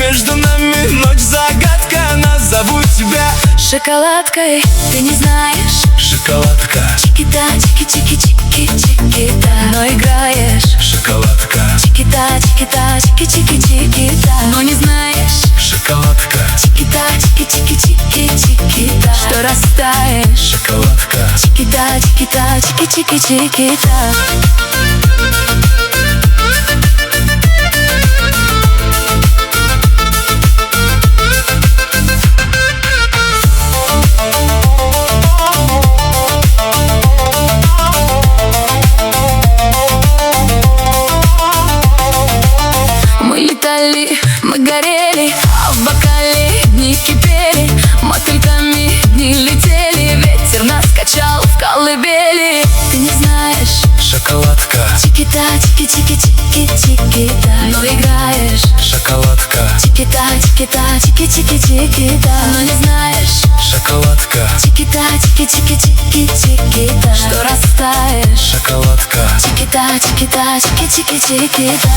между нами ночь загадка. Назову тебя шоколадкой, ты не знаешь. Шоколадка, Чики-да, чики-чики-чики-чики-да. Но играешь. шоколадка, Чики-да, чики-да, чики-чики-чики-да. Но не знаешь. шоколадка, Чики-да, чики-чики-чики-чики-да. Что растаешь. шоколадка. Чики-да, чики-да, чики-чики-чики-да. Мы горели, а в бокале дни кипели. Мотыльками дни летели, ветер нас качал в колыбели. Ты не знаешь. Шоколадка, Чики-да, чики-чики-чики-чики-да. Но играешь. шоколадка, Чики-да, чики-да, чики-чики-чики-да. Но не знаешь. шоколадка, Чики-да, чики-чики-чики-чики-да. Что растаешь. шоколадка. Чики-да, чики-да, чики-чики-чики-да.